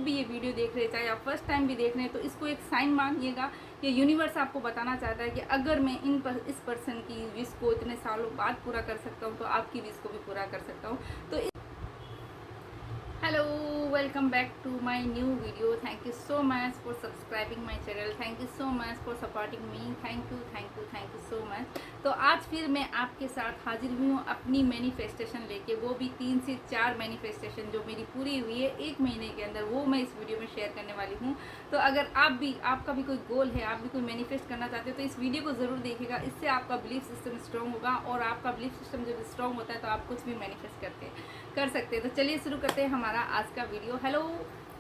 भी ये वीडियो देख रहे हैं, चाहे आप फर्स्ट टाइम भी देख रहे हैं, तो इसको एक साइन मानिएगा कि यूनिवर्स आपको बताना चाहता है कि अगर मैं इस पर्सन की विश को इतने सालों बाद पूरा कर सकता हूँ तो आपकी विश को भी पूरा कर सकता हूँ। तो hello, welcome back to my new video. Thank you so much for subscribing my channel, thank you so much for supporting me, thank you thank you thank you so much. तो आज फिर मैं आपके साथ हाजिर हुई हूँ अपनी मैनिफेस्टेशन लेके, वो भी 3 से 4 मैनिफेस्टेशन जो मेरी पूरी हुई है 1 महीने के अंदर, वो मैं इस वीडियो में शेयर करने वाली हूँ। तो अगर आपका भी कोई गोल है, आप भी कोई मैनिफेस्ट करना चाहते हो, तो इस वीडियो को ज़रूर देखिएगा। इससे आपका बिलीफ सिस्टम स्ट्रॉन्ग होगा, और आपका बिलीफ सिस्टम जब स्ट्रॉन्ग होता है तो आप कुछ भी मैनिफेस्ट कर सकते हैं। तो चलिए शुरू करते हैं हमारा आज का वीडियो। हेलो,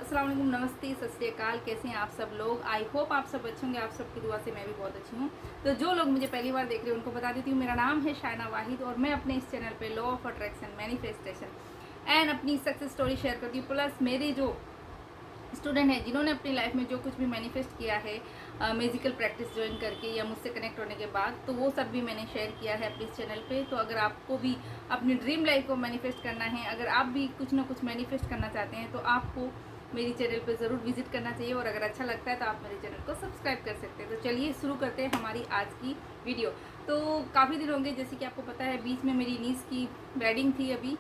अस्सलाम वालेकुम, नमस्ते, सत श्री अकाल। कैसे हैं आप सब लोग? आई होप आप सब अच्छे होंगे। आप सबकी दुआ से मैं भी बहुत अच्छी हूँ। तो जो लोग मुझे पहली बार देख रहे हैं उनको बता देती हूँ, मेरा नाम है शायना वाहिद, और मैं अपने इस चैनल पे law of attraction, manifestation and अपनी सक्सेस स्टोरी शेयर करती हूँ। प्लस मेरे जो स्टूडेंट हैं जिन्होंने अपनी लाइफ में जो कुछ भी मैनिफेस्ट किया है म्यूजिकल प्रैक्टिस ज्वाइन करके या मुझसे कनेक्ट होने के बाद, तो वो सब भी मैंने शेयर किया है अपने इस चैनल पे। तो अगर आपको भी अपनी ड्रीम लाइफ को मैनिफेस्ट करना है, अगर आप भी कुछ ना कुछ मैनिफेस्ट करना चाहते हैं, तो आपको मेरी चैनल पे ज़रूर विजिट करना चाहिए, और अगर अच्छा लगता है तो आप मेरे चैनल को सब्सक्राइब कर सकते हैं। तो चलिए शुरू करते हैं हमारी आज की वीडियो। तो काफ़ी दिन होंगे, जैसे कि आपको पता है, बीच में मेरी नीस की वेडिंग थी अभी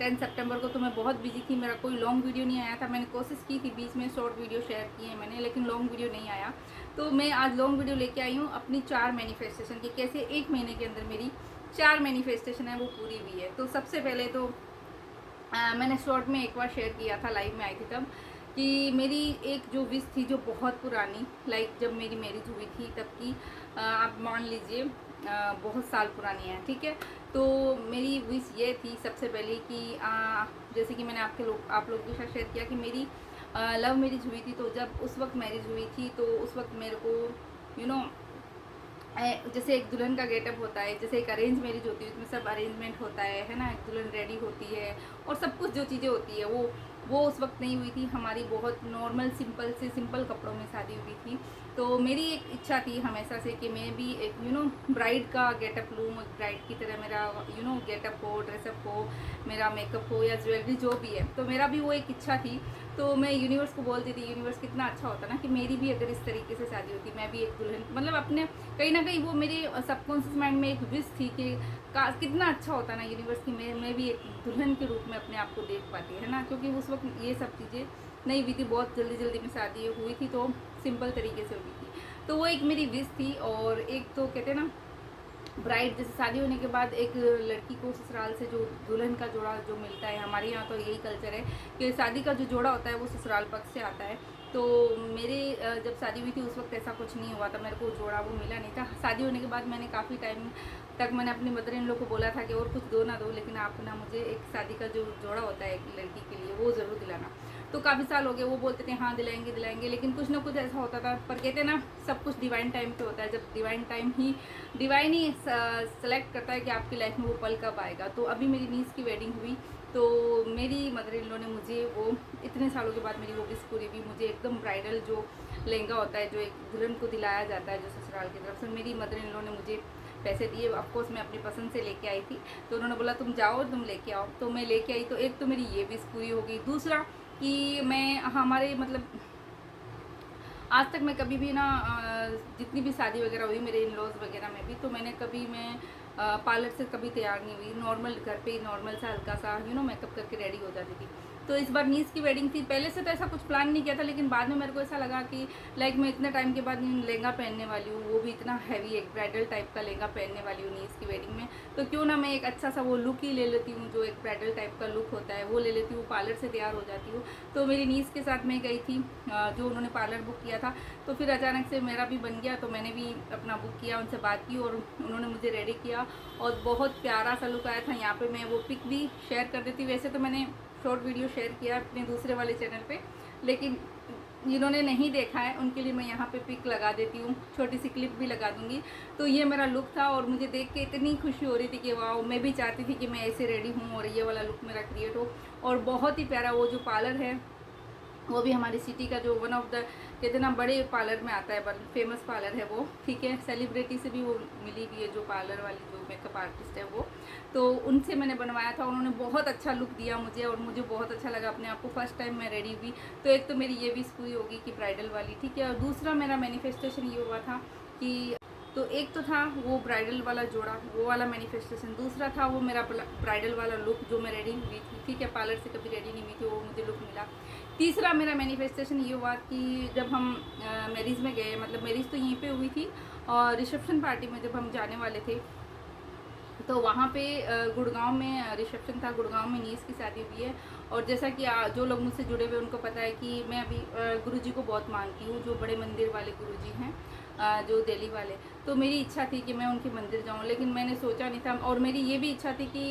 10 सितंबर को। तो मैं बहुत बिजी थी, मेरा कोई लॉन्ग वीडियो नहीं आया था। मैंने कोशिश की थी बीच में शॉर्ट वीडियो शेयर किए हैं मैंने, लेकिन लॉन्ग वीडियो नहीं आया। तो मैं आज लॉन्ग वीडियो लेके आई हूँ अपनी 4 मैनिफेस्टेशन की, कैसे 1 महीने के अंदर मेरी 4 मैनिफेस्टेशन है वो पूरी हुई है। तो सबसे पहले तो मैंने शॉर्ट में एक बार शेयर किया था, लाइव में आई थी तब, कि मेरी एक जो विश थी जो बहुत पुरानी, लाइक जब मेरी मैरिज हुई थी तब की, आप मान लीजिए बहुत साल पुरानी है, ठीक है। तो मेरी विश ये थी सबसे पहले कि जैसे कि मैंने आप लोग के साथ शेयर किया कि मेरी लव मैरिज हुई थी। तो जब उस वक्त मैरिज हुई थी तो उस वक्त मेरे को यू नो जैसे एक दुल्हन का गेटअप होता है, जैसे एक अरेंज मैरिज होती है, उसमें सब अरेंजमेंट होता है ना, एक दुल्हन रेडी होती है और सब कुछ जो चीज़ें होती है वो उस वक्त नहीं हुई थी। हमारी बहुत नॉर्मल सिंपल कपड़ों में शादी हुई थी। तो मेरी एक इच्छा थी हमेशा से कि मैं भी एक ब्राइड का गेटअप लूँ, एक ब्राइड की तरह मेरा गेटअप हो, ड्रेसअप हो, मेरा मेकअप हो या ज्वेलरी जो भी है। तो मेरा भी वो एक इच्छा थी। तो मैं यूनिवर्स को बोलती थी, यूनिवर्स कितना अच्छा होता ना कि मेरी भी अगर इस तरीके से शादी होती, मैं भी एक दुल्हन, मतलब अपने कहीं ना कहीं वो मेरे सबकॉन्शियस माइंड में एक विश थी कि कितना अच्छा होता ना यूनिवर्स की मैं भी एक दुल्हन के रूप में अपने आप को देख पाती है ना, क्योंकि उस वक्त ये सब चीज़ें नहीं हुई थी, बहुत जल्दी में शादी हुई थी, तो सिंपल तरीके से हुई थी। तो वो एक मेरी विश थी। और एक तो कहते हैं ना, ब्राइड जैसे शादी होने के बाद एक लड़की को ससुराल से जो दुल्हन का जोड़ा जो मिलता है, हमारे यहाँ तो यही कल्चर है कि शादी का जो जोड़ा होता है वो ससुराल पक्ष से आता है। तो मेरे जब शादी हुई थी उस वक्त ऐसा कुछ नहीं हुआ था, मेरे को जोड़ा वो मिला नहीं था। शादी होने के बाद मैंने काफ़ी टाइम तक मैंने अपनी मदर इन लोग को बोला था कि और कुछ दो ना दो, लेकिन आप ना मुझे एक शादी का जो जोड़ा होता है एक लड़की के लिए वो ज़रूर दिलाना। तो काफ़ी साल हो गए, वो बोलते थे हाँ दिलाएंगे, लेकिन कुछ ना कुछ ऐसा होता था। पर कहते ना, सब कुछ डिवाइन टाइम पे होता है, जब डिवाइन ही सेलेक्ट करता है कि आपकी लाइफ में वो पल कब आएगा। तो अभी मेरी नीस की वेडिंग हुई, तो मेरी मदर इन लॉ ने मुझे वो इतने सालों के बाद मेरी वो विश पूरी भी, मुझे एकदम ब्राइडल जो लहंगा होता है जो एक दुल्हन को दिलाया जाता है जो ससुराल की तरफ से, मेरी मदर इन लॉ ने मुझे पैसे दिए। ऑफकोर्स मैं अपनी पसंद से लेके आई थी, तो उन्होंने बोला तुम जाओ तुम लेके आओ। तो मैं लेके आई। तो एक तो मेरी ये विश पूरी हो गई। दूसरा कि मैं हमारे मतलब आज तक मैं कभी भी ना जितनी भी शादी वगैरह हुई मेरे इन लॉज वगैरह में भी, तो मैंने कभी मैं पार्लर से कभी तैयार नहीं हुई, नॉर्मल घर पे नॉर्मल सा हल्का सा मेकअप करके रेडी हो जाती थी। तो इस बार नीस की वेडिंग थी, पहले से तो ऐसा कुछ प्लान नहीं किया था, लेकिन बाद में मेरे को ऐसा लगा कि लाइक मैं इतने टाइम के बाद लहंगा पहनने वाली हूँ, वो भी इतना हैवी एक ब्राइडल टाइप का लहंगा पहनने वाली हूँ नीस की वेडिंग में, तो क्यों ना मैं एक अच्छा सा वो लुक ही ले लेती हूँ, जो एक ब्राइडल टाइप का लुक होता है वो ले लेती हूँ, पार्लर से तैयार हो जाती हूँ। तो मेरी नीस के साथ मैं गई थी, जो उन्होंने पार्लर बुक किया था। तो फिर अचानक से मेरा भी बन गया, तो मैंने भी अपना बुक किया, उनसे बात की और उन्होंने मुझे रेडी किया, और बहुत प्यारा सा लुक आया था। यहाँ पे मैं वो पिक भी शेयर कर देती। वैसे तो मैंने शॉर्ट वीडियो शेयर किया अपने दूसरे वाले चैनल पे, लेकिन जिन्होंने नहीं देखा है उनके लिए मैं यहाँ पे पिक लगा देती हूँ, छोटी सी क्लिप भी लगा दूँगी। तो ये मेरा लुक था, और मुझे देख के इतनी खुशी हो रही थी कि वाह, मैं भी चाहती थी कि मैं ऐसे रेडी हूँ और ये वाला लुक मेरा क्रिएट हो। और बहुत ही प्यारा वो जो पार्लर है वो भी हमारी सिटी का जो वन ऑफ द कहते हैं ना बड़े पार्लर में आता है, फेमस पार्लर है वो, ठीक है। सेलिब्रिटी से भी वो मिली हुई है, जो पार्लर वाली जो मेकअप आर्टिस्ट है वो। तो उनसे मैंने बनवाया था, उन्होंने बहुत अच्छा लुक दिया मुझे और मुझे बहुत अच्छा लगा अपने आप को। फर्स्ट टाइम मैं रेडी हुई तो एक तो मेरी ये विश पूरी होगी कि ब्राइडल वाली, ठीक है। और दूसरा मेरा मैनिफेस्टेशन ये हुआ था कि तो एक तो था वो ब्राइडल वाला जोड़ा, वो वाला मैनिफेस्टेशन। दूसरा था वो मेरा ब्राइडल वाला लुक जो मैं रेडी हुई थी, ठीक है। पार्लर से कभी रेडी नहीं हुई थी, वो मुझे लुक मिला। तीसरा मेरा मैनिफेस्टेशन ये हुआ कि जब हम मैरिज में गए, मतलब मैरिज तो यहीं पे हुई थी, और रिसेप्शन पार्टी में जब हम जाने वाले थे तो वहाँ पे गुड़गांव में रिसेप्शन था। गुड़गांव में नीस की शादी हुई है। और जैसा कि जो लोग मुझसे जुड़े हुए उनको पता है कि मैं अभी गुरुजी को बहुत मानती हूँ, जो बड़े मंदिर वाले गुरुजी हैं, जो दिल्ली वाले। तो मेरी इच्छा थी कि मैं उनके मंदिर जाऊँ, लेकिन मैंने सोचा नहीं था। और मेरी ये भी इच्छा थी कि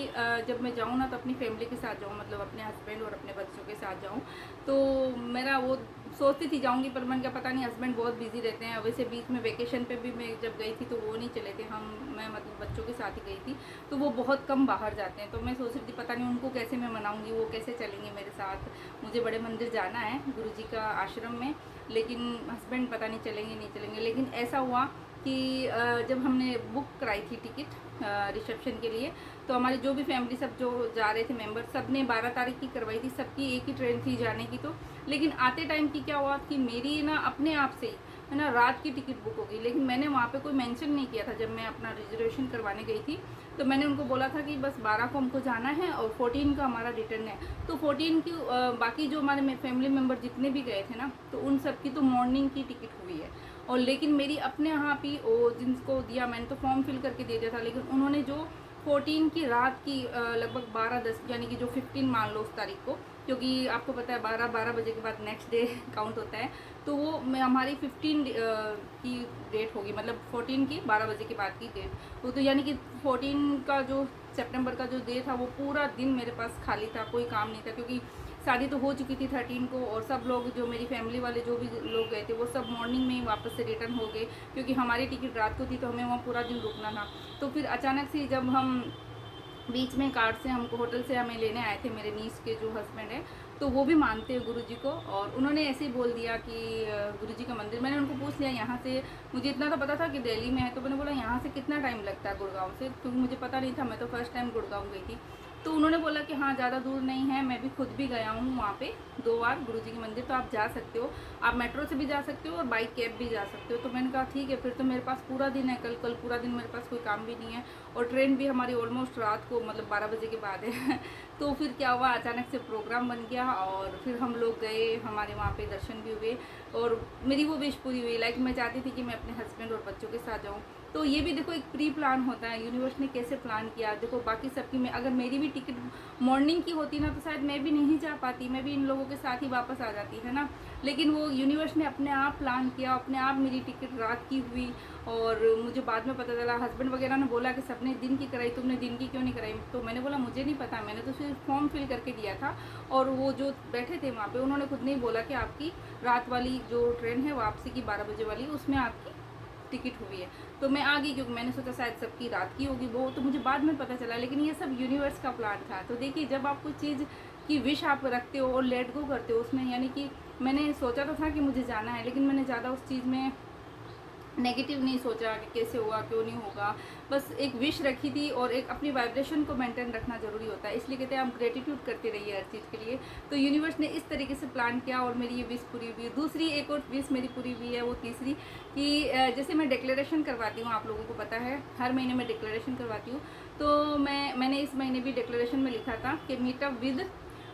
जब मैं जाऊँ ना तो अपनी फैमिली के साथ जाऊँ, मतलब अपने हस्बैंड और अपने बच्चों के साथ जाऊँ। तो मेरा वो सोचती थी जाऊँगी, पर मन का पता नहीं, हस्बैंड बहुत बिजी रहते हैं। वैसे बीच में वेकेशन पे भी मैं जब गई थी तो वो नहीं चले थे, मैं मतलब बच्चों के साथ ही गई थी, तो वो बहुत कम बाहर जाते हैं। तो मैं सोच रही थी पता नहीं उनको कैसे मैं मनाऊँगी, वो कैसे चलेंगे मेरे साथ। मुझे बड़े मंदिर जाना है गुरुजी का आश्रम में, लेकिन हस्बैंड पता नहीं चलेंगे नहीं चलेंगे। लेकिन ऐसा हुआ कि जब हमने बुक कराई थी टिकट रिसेप्शन के लिए, तो हमारी जो भी फैमिली सब जो जा रहे थे मेंबर, सब ने 12 तारीख की करवाई थी, सबकी एक ही ट्रेन थी जाने की। तो लेकिन आते टाइम की क्या हुआ कि मेरी ना अपने आप से ही है ना रात की टिकट बुक हो गई। लेकिन मैंने वहाँ पे कोई मेंशन नहीं किया था। जब मैं अपना रिजर्वेशन करवाने गई थी तो मैंने उनको बोला था कि बस 12 को हमको जाना है और 14 का हमारा रिटर्न है। तो 14 की बाकी जो हमारे फैमिली मेम्बर जितने भी गए थे ना, तो उन सब की तो मॉर्निंग की टिकट हुई है। और लेकिन मेरी अपने यहाँ भी वो जिनको दिया, मैंने तो फॉर्म फिल करके दे दिया था, लेकिन उन्होंने जो 14 की रात की लगभग 12-10 यानी कि जो 15 मान लो उस तारीख को, क्योंकि आपको पता है 12 बजे के बाद नेक्स्ट डे काउंट होता है। तो वो हमारी 15 की डेट होगी, मतलब 14 की 12 बजे के बाद की डेट। वो तो यानी कि 14 का जो सितंबर का जो डे था वो पूरा दिन मेरे पास खाली था, कोई काम नहीं था, क्योंकि शादी तो हो चुकी थी 13 को। और सब लोग जो मेरी फैमिली वाले जो भी लोग गए थे वो सब मॉर्निंग में ही वापस से रिटर्न हो गए, क्योंकि हमारी टिकट रात को थी तो हमें वहाँ पूरा दिन रुकना था। तो फिर अचानक से जब हम बीच में कार से हमको होटल से हमें लेने आए थे, मेरे नीस के जो हस्बैंड है, तो वो भी मानते हैं गुरुजी को। और उन्होंने ऐसे ही बोल दिया कि गुरुजी का मंदिर, मैंने उनको पूछ लिया यहाँ से, मुझे इतना तो पता था कि दिल्ली में है, तो मैंने बोला यहाँ से कितना टाइम लगता है गुड़गांव से, क्योंकि मुझे पता नहीं था, मैं तो फर्स्ट टाइम गुड़गांव गई थी। तो उन्होंने बोला कि हाँ ज़्यादा दूर नहीं है, मैं भी खुद भी गया हूँ वहाँ पे 2 बार गुरुजी के मंदिर, तो आप जा सकते हो, आप मेट्रो से भी जा सकते हो और बाइक कैब भी जा सकते हो। तो मैंने कहा ठीक है, फिर तो मेरे पास पूरा दिन है, कल पूरा दिन मेरे पास कोई काम भी नहीं है, और ट्रेन भी हमारी ऑलमोस्ट रात को मतलब 12 बजे के बाद है। तो फिर क्या हुआ, अचानक से प्रोग्राम बन गया और फिर हम लोग गए, हमारे वहाँ पे दर्शन भी हुए और मेरी वो विश पूरी हुई। लाइक मैं चाहती थी कि मैं अपने हस्बैंड और बच्चों के साथ जाऊँ। तो ये भी देखो एक प्री प्लान होता है, यूनिवर्स ने कैसे प्लान किया। देखो बाकी सबकी में अगर मेरी भी टिकट मॉर्निंग की होती ना तो शायद मैं भी नहीं जा पाती, मैं भी इन लोगों के साथ ही वापस आ जाती है ना। लेकिन वो यूनिवर्स ने अपने आप प्लान किया, अपने आप मेरी टिकट रात की हुई। और मुझे बाद में पता चला, हस्बैंड वगैरह ने बोला कि सबने दिन की कराई, तुमने दिन की क्यों नहीं कराई। तो मैंने बोला मुझे नहीं पता, मैंने तो सिर्फ फॉर्म फिल करके दिया था। और वो जो बैठे थे वहाँ पे उन्होंने खुद नहीं बोला कि आपकी रात वाली जो ट्रेन है वापसी की 12 बजे वाली, उसमें आपकी टिकट हुई है। तो मैं आ गई, क्योंकि मैंने सोचा शायद सबकी रात की होगी, वो तो मुझे बाद में पता चला। लेकिन ये सब यूनिवर्स का प्लान था। तो देखिए जब आप कुछ चीज़ की विश आप रखते हो और लेट गो करते हो उसमें, यानी कि मैंने सोचा तो था कि मुझे जाना है, लेकिन मैंने ज़्यादा उस चीज़ में नेगेटिव नहीं सोचा कि कैसे होगा क्यों नहीं होगा, बस एक विश रखी थी। और एक अपनी वाइब्रेशन को मेंटेन रखना ज़रूरी होता है, इसलिए कहते हैं आप ग्रेटिट्यूड करते रहिए हर चीज़ के लिए। तो यूनिवर्स ने इस तरीके से प्लान किया और मेरी ये विश पूरी हुई। दूसरी एक और विश मेरी पूरी हुई है, वो तीसरी कि जैसे मैं डिक्लेरेशन करवाती हूँ, आप लोगों को पता है हर महीने मैं डिक्लेरेशन करवाती हूँ। तो मैंने इस महीने भी डिक्लेरेशन में लिखा था कि मीटअप विद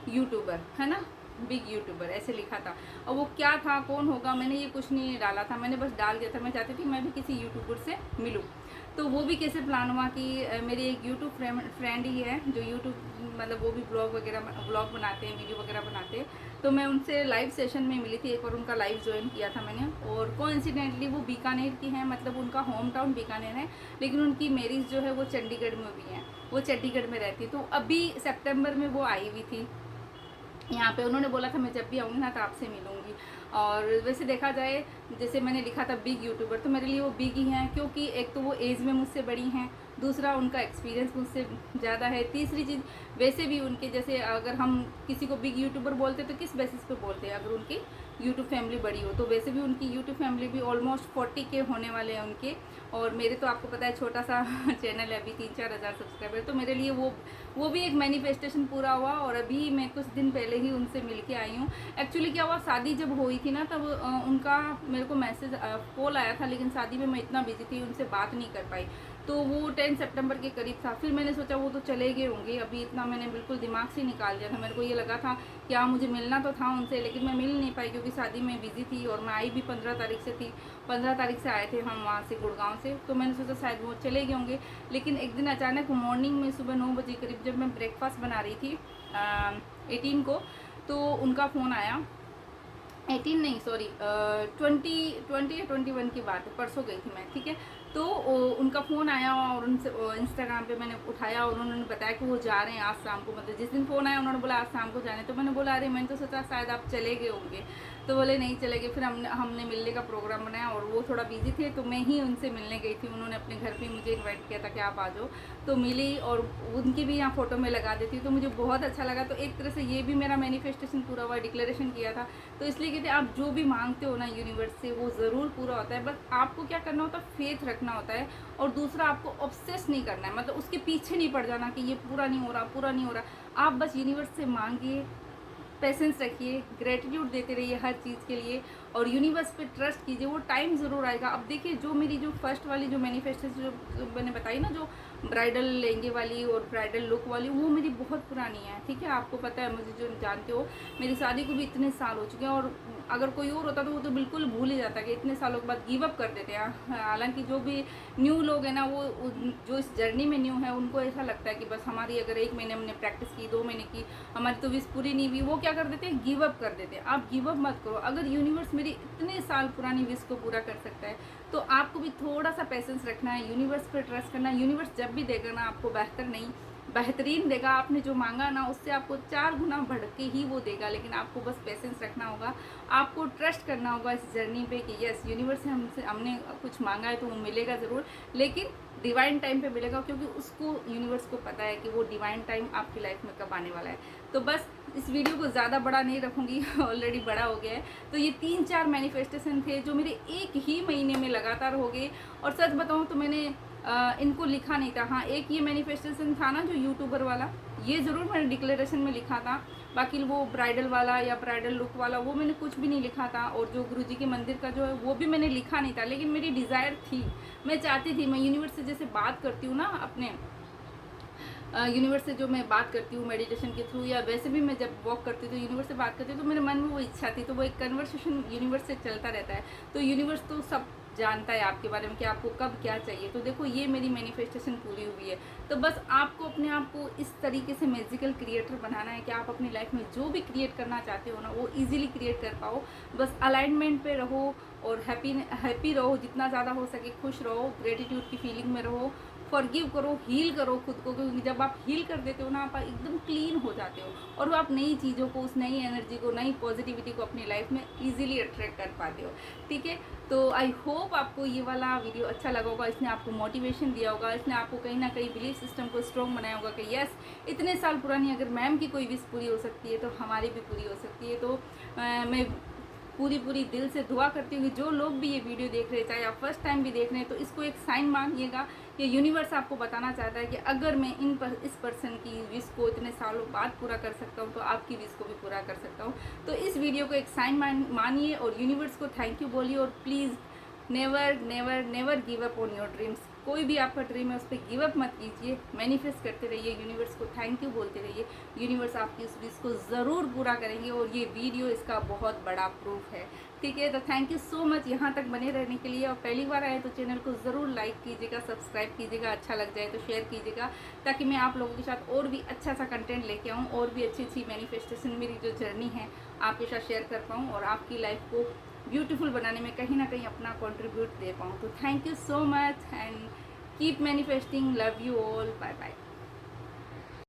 यूट्यूबर, है ना, बिग यूट्यूबर ऐसे लिखा था। और वो क्या था, कौन होगा, मैंने ये कुछ नहीं डाला था, मैंने बस डाल दिया था। मैं चाहती थी मैं भी किसी यूट्यूबर से मिलूँ। तो वो भी कैसे प्लान हुआ कि मेरी एक यूट्यूब फ्रेंड ही है जो यूट्यूब मतलब वो भी ब्लॉग बनाते हैं, वीडियो वगैरह बनाते हैं। तो मैं उनसे लाइव सेशन में मिली थी, एक बार उनका लाइव ज्वाइन किया था मैंने। और कोइंसिडेंटली वो बीकानेर की हैं, मतलब उनका होम टाउन बीकानेर है, लेकिन उनकी मैरिज जो है वो चंडीगढ़ में भी है, वो चंडीगढ़ में रहती है। तो अभी सितंबर में वो आई हुई थी यहाँ पे। उन्होंने बोला था मैं जब भी आऊँगी ना तो आपसे मिलूँगी। और वैसे देखा जाए, जैसे मैंने लिखा था बिग यूट्यूबर, तो मेरे लिए वो बिग ही हैं, क्योंकि एक तो वो एज में मुझसे बड़ी हैं, दूसरा उनका एक्सपीरियंस मुझसे ज़्यादा है, तीसरी चीज़ वैसे भी उनके जैसे अगर हम किसी को बिग यूट्यूबर बोलते तो किस बेसिस पे बोलते हैं, अगर उनकी यूट्यूब फैमिली बड़ी हो, तो वैसे भी उनकी यूट्यूब फैमिली भी ऑलमोस्ट 40K होने वाले हैं उनके, और मेरे तो आपको पता है छोटा सा चैनल है, अभी 3-4 हज़ार सब्सक्राइबर। तो मेरे लिए वो भी एक मैनिफेस्टेशन पूरा हुआ। और अभी मैं कुछ दिन पहले ही उनसे मिल के आई हूँ। एक्चुअली क्या हुआ, शादी जब हुई थी ना तब उनका मेरे को मैसेज कॉल आया था, लेकिन शादी में मैं इतना बिजी थी उनसे बात नहीं कर पाई। तो वो 10 सितंबर के करीब था। फिर मैंने सोचा वो तो चले गए होंगे, अभी इतना मैंने बिल्कुल दिमाग से निकाल दिया था। मेरे को ये लगा था कि हाँ मुझे मिलना तो था उनसे, लेकिन मैं मिल नहीं पाई क्योंकि शादी में बिजी थी, और मैं आई भी 15 तारीख से थी। 15 तारीख से आए थे हम वहाँ से, गुड़गांव से। तो मैंने सोचा शायद वो चले गए होंगे। लेकिन एक दिन अचानक मॉर्निंग में सुबह 9 बजे करीब जब मैं ब्रेकफास्ट बना रही थी 18 को, तो उनका फ़ोन आया। 18 नहीं, सॉरी 20 या 21 की बात है, परसों गई थी मैं, ठीक है। तो उनका फ़ोन आया और उनसे इंस्टाग्राम पे मैंने उठाया और उन्होंने बताया कि वो जा रहे हैं आज शाम को, मतलब जिस दिन फ़ोन आया उन्होंने बोला आज शाम को जाने। तो मैंने बोला अरे मैंने तो सोचा शायद आप चले गए होंगे। तो बोले नहीं चले गए। फिर हमने मिलने का प्रोग्राम बनाया और वो थोड़ा बिजी थे, तो मैं ही उनसे मिलने गई थी। उन्होंने अपने घर पे मुझे इन्वाइट किया था कि आप आ जाओ, तो मिली और उनकी भी यहाँ फ़ोटो में लगा देती, तो मुझे बहुत अच्छा लगा। तो एक तरह से ये भी मेरा मैनिफेस्टेशन पूरा हुआ, डिक्लेरेशन किया था। तो इसलिए कहते आप जो भी मांगते हो ना यूनिवर्स से, वो ज़रूर पूरा होता है। बस आपको क्या करना होता है, फेथ रखना होता है। और दूसरा आपको ऑब्सेस नहीं करना है, मतलब उसके पीछे नहीं पड़ जाना कि ये पूरा नहीं हो रहा, पूरा नहीं हो रहा। आप बस यूनिवर्स से मांगिए, पेशेंस रखिए, ग्रेटिट्यूड देते रहिए हर चीज़ के लिए, और यूनिवर्स पे ट्रस्ट कीजिए, वो टाइम ज़रूर आएगा। अब देखिए जो मेरी जो फर्स्ट वाली जो मैनिफेस्टेशन जो मैंने बताई ना, जो ब्राइडल लहंगे वाली और ब्राइडल लुक वाली, वो मेरी बहुत पुरानी है, ठीक है। आपको पता है, मुझे जो जानते हो, मेरी शादी को भी इतने साल हो चुके हैं। और अगर कोई और होता तो वो तो बिल्कुल भूल ही जाता कि इतने सालों के बाद गिव अप कर देते हैं। हालांकि जो भी न्यू लोग हैं ना, वो जो इस जर्नी में न्यू है, उनको ऐसा लगता है कि बस हमारी अगर 1 महीने हमने प्रैक्टिस की, 2 महीने की, हमारी तो विश पूरी नहीं हुई, वो क्या कर देते हैं, गिव अप कर देते हैं। आप गिव अप मत करो। अगर यूनिवर्स मेरी इतने साल पुरानी विश को पूरा कर सकता है, तो आपको भी थोड़ा सा पेशेंस रखना है, यूनिवर्स पर ट्रस्ट करना है। यूनिवर्स जब भी देगा ना आपको बेहतर नहीं, बेहतरीन देगा। आपने जो मांगा ना, उससे आपको 4 गुना बढ़ के ही वो देगा। लेकिन आपको बस पेशेंस रखना होगा, आपको ट्रस्ट करना होगा इस जर्नी पे कि यस यूनिवर्स से हमने कुछ मांगा है तो वो मिलेगा ज़रूर, लेकिन डिवाइन टाइम पे मिलेगा, क्योंकि उसको यूनिवर्स को पता है कि वो डिवाइन टाइम आपकी लाइफ में कब आने वाला है। तो बस इस वीडियो को ज़्यादा बड़ा नहीं रखूँगी, ऑलरेडी बड़ा हो गया है। तो ये 3-4 मैनिफेस्टेशन थे जो मेरे एक ही महीने में लगातार हो गए। और सच बताऊँ तो मैंने इनको लिखा नहीं था। हाँ, एक ये मैनिफेस्टेशन था ना जो यूट्यूबर वाला, ये ज़रूर मैंने डिक्लेरेशन में लिखा था। बाकी वो ब्राइडल वाला या ब्राइडल लुक वाला, वो मैंने कुछ भी नहीं लिखा था। और जो गुरुजी के मंदिर का जो है, वो भी मैंने लिखा नहीं था। लेकिन मेरी डिज़ायर थी, मैं चाहती थी, मैं यूनिवर्स से जैसे बात करती हूँ ना अपने यूनिवर्स से, जो मैं बात करती हूँ मेडिटेशन के थ्रू, या वैसे भी मैं जब वॉक करती हूँ तो यूनिवर्स से बात करती हूँ, तो मेरे मन में वो इच्छा थी। तो वो एक कन्वर्सेशन यूनिवर्स से चलता रहता है। तो यूनिवर्स तो सब जानता है आपके बारे में कि आपको कब क्या चाहिए। तो देखो ये मेरी मैनिफेस्टेशन पूरी हुई है। तो बस आपको अपने आप को इस तरीके से मैजिकल क्रिएटर बनाना है कि आप अपनी लाइफ में जो भी क्रिएट करना चाहते हो ना, वो इजीली क्रिएट कर पाओ। बस अलाइनमेंट पे रहो और हैप्पी रहो, जितना ज़्यादा हो सके खुश रहो, ग्रेटिट्यूड की फीलिंग में रहो, फॉरगिव करो, हील करो खुद को, क्योंकि जब आप हील कर देते हो ना, आप एकदम क्लीन हो जाते हो, और आप नई चीज़ों को, उस नई एनर्जी को, नई पॉजिटिविटी को अपनी लाइफ में इजीली अट्रैक्ट कर पाते हो, ठीक है। तो आई होप आपको ये वाला वीडियो अच्छा लगा होगा, इसने आपको मोटिवेशन दिया होगा, इसने आपको कहीं ना कहीं बिलीफ सिस्टम को स्ट्रॉन्ग बनाया होगा कि यस, इतने साल पुरानी अगर मैम की कोई विश पूरी हो सकती है तो हमारी भी पूरी हो सकती है। तो मैं पूरी दिल से दुआ करती हूँ कि जो लोग भी ये वीडियो देख रहे हैं, चाहे आप फर्स्ट टाइम भी देख रहे हैं, तो इसको एक साइन मानिएगा कि यूनिवर्स आपको बताना चाहता है कि अगर मैं इस पर्सन की विश को इतने सालों बाद पूरा कर सकता हूँ, तो आपकी विश को भी पूरा कर सकता हूँ। तो इस वीडियो को एक साइन मानिए और यूनिवर्स को थैंक यू बोलिए। और please never never never give up on your dreams. कोई भी आपका ड्रीम है उस पर गिव अप मत कीजिए, मैनिफेस्ट करते रहिए, यूनिवर्स को थैंक यू बोलते रहिए। यूनिवर्स आपकी उस विश को ज़रूर पूरा करेंगे, और ये वीडियो इसका बहुत बड़ा प्रूफ है, ठीक है। तो थैंक यू सो मच यहाँ तक बने रहने के लिए। और पहली बार आए तो चैनल को ज़रूर लाइक कीजिएगा, सब्सक्राइब कीजिएगा, अच्छा लग जाए तो शेयर कीजिएगा, ताकि मैं आप लोगों के साथ और भी अच्छा सा कंटेंट लेके आऊँ, और भी अच्छी मैनिफेस्टेशन मेरी जो जर्नी है आपके साथ शेयर कर पाऊँ, और आपकी लाइफ को ब्यूटीफुल बनाने में कहीं ना कहीं अपना कंट्रीब्यूट दे पाऊँ। तो thank you so much and keep manifesting, love you all, bye bye.